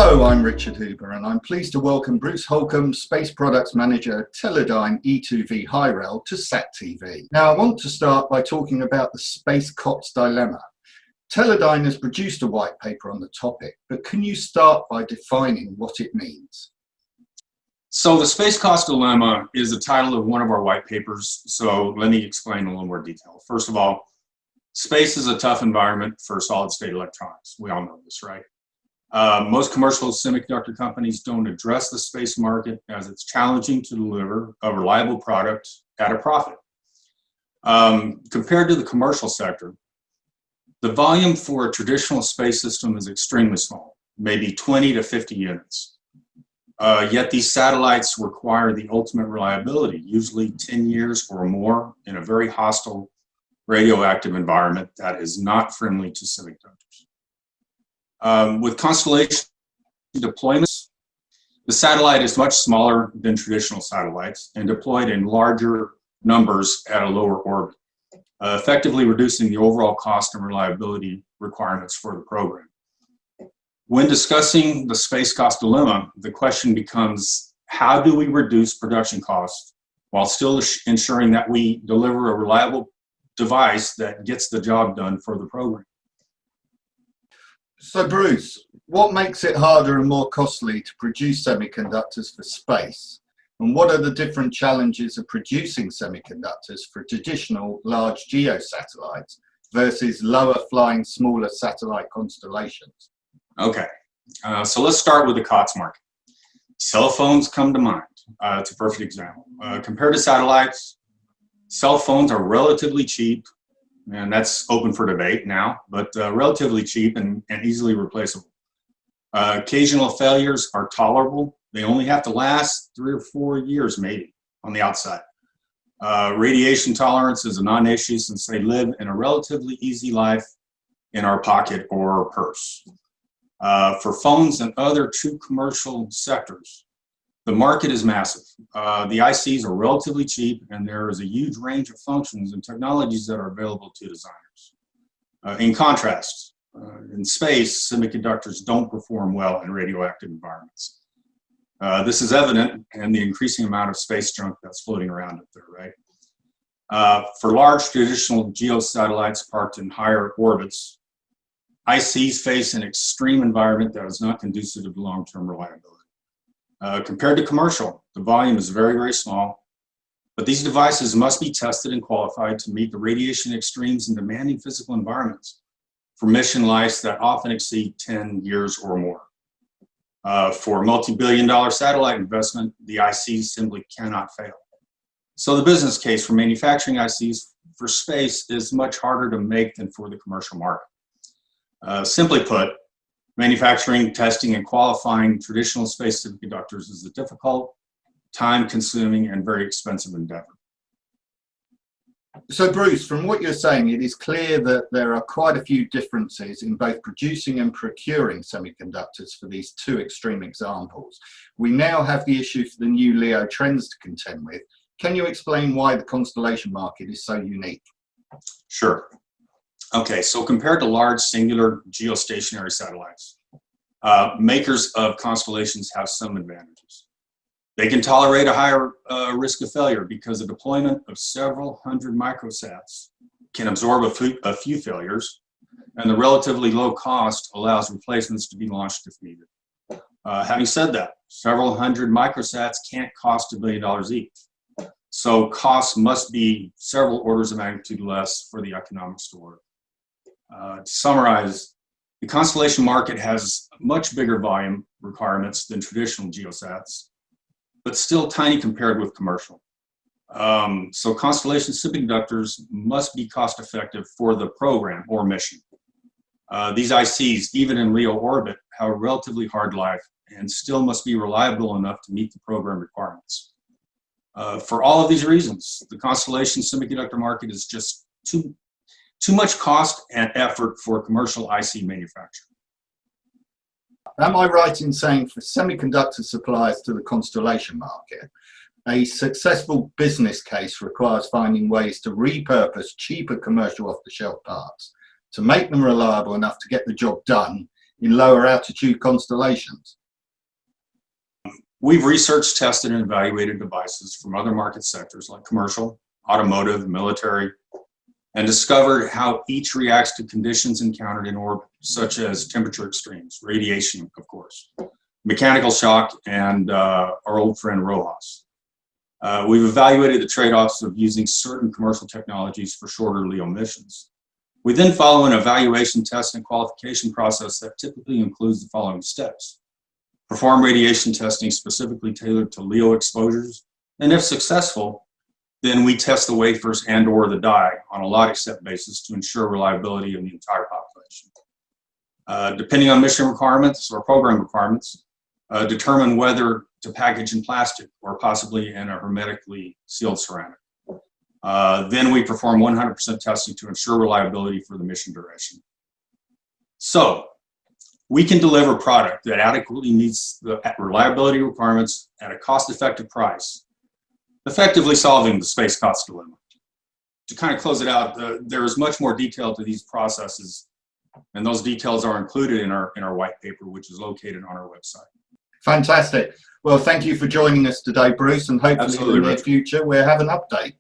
Hello, I'm Richard Huber and I'm pleased to welcome Bruce Holcomb, Space Products Manager at Teledyne e2v HiRel to SAT-TV. Now I want to start by talking about the Space-COTS dilemma. Teledyne has produced a white paper on the topic, but can you start by defining what it means? So the Space-COTS dilemma is the title of one of our white papers, so let me explain in a little more detail. First of all, space is a tough environment for solid-state electronics. We all know this, right? Most commercial semiconductor companies don't address the space market as it's challenging to deliver a reliable product at a profit. Compared to the commercial sector, the volume for a traditional space system is extremely small, maybe 20 to 50 units. Yet these satellites require the ultimate reliability, usually 10 years or more in a very hostile radioactive environment that is not friendly to semiconductors. With constellation deployments, the satellite is much smaller than traditional satellites and deployed in larger numbers at a lower orbit, effectively reducing the overall cost and reliability requirements for the program. When discussing the Space-COTS dilemma, the question becomes, how do we reduce production costs while still ensuring that we deliver a reliable device that gets the job done for the program? So Bruce, what makes it harder and more costly to produce semiconductors for space? And what are the different challenges of producing semiconductors for traditional large geo satellites versus lower flying smaller satellite constellations? Okay, so let's start with the COTS market. Cell phones come to mind. It's a perfect example. Compared to satellites, cell phones are relatively cheap, and that's open for debate now, but relatively cheap and easily replaceable. Occasional failures are tolerable. They only have to last 3 or 4 years maybe on the outside. Radiation tolerance is a non-issue since they live in a relatively easy life in our pocket or purse. For phones and other true commercial sectors, the market is massive. The ICs are relatively cheap, and there is a huge range of functions and technologies that are available to designers. In contrast, in space, semiconductors don't perform well in radioactive environments. This is evident in the increasing amount of space junk that's floating around up there, right? For large traditional geosatellites parked in higher orbits, ICs face an extreme environment that is not conducive to long-term reliability. Compared to commercial, the volume is very, very small, but these devices must be tested and qualified to meet the radiation extremes in demanding physical environments for mission lives that often exceed 10 years or more. For multi-billion-dollar satellite investment, the ICs simply cannot fail. So the business case for manufacturing ICs for space is much harder to make than for the commercial market. Simply put, manufacturing, testing, and qualifying traditional space semiconductors is a difficult, time-consuming, and very expensive endeavor. So Bruce, from what you're saying, it is clear that there are quite a few differences in both producing and procuring semiconductors for these two extreme examples. We now have the issue for the new LEO trends to contend with. Can you explain why the constellation market is so unique? Sure. Okay, so compared to large singular geostationary satellites, makers of constellations have some advantages. They can tolerate a higher risk of failure because the deployment of several hundred microsats can absorb a few failures, and the relatively low cost allows replacements to be launched if needed. Having said that, several hundred microsats can't cost $1 billion each. So costs must be several orders of magnitude less for the economics to work. To summarize, the constellation market has much bigger volume requirements than traditional geosats, but still tiny compared with commercial. So constellation semiconductors must be cost-effective for the program or mission. These ICs, even in LEO orbit, have a relatively hard life and still must be reliable enough to meet the program requirements. For all of these reasons, the constellation semiconductor market is just too much cost and effort for commercial IC manufacturing. Am I right in saying for semiconductor suppliers to the constellation market, a successful business case requires finding ways to repurpose cheaper commercial off-the-shelf parts to make them reliable enough to get the job done, in lower altitude constellations? We've researched, tested, and evaluated devices from other market sectors like commercial, automotive, military, and discovered how each reacts to conditions encountered in orbit, such as temperature extremes, radiation, of course, mechanical shock, and our old friend ROHS. We've evaluated the trade-offs of using certain commercial technologies for shorter LEO missions. We then follow an evaluation, test, and qualification process that typically includes the following steps. Perform radiation testing specifically tailored to LEO exposures, and if successful, then we test the wafers and/or the die on a lot accept basis to ensure reliability of the entire population. Depending on mission requirements or program requirements, determine whether to package in plastic or possibly in a hermetically sealed ceramic. Then we perform 100% testing to ensure reliability for the mission duration. So, we can deliver product that adequately meets the reliability requirements at a cost-effective price, effectively solving the Space-COTS dilemma. To kind of close it out, there is much more detail to these processes, and those details are included in our white paper, which is located on our website. Fantastic. Well, thank you for joining us today, Bruce, and hopefully in the near future we'll have an update.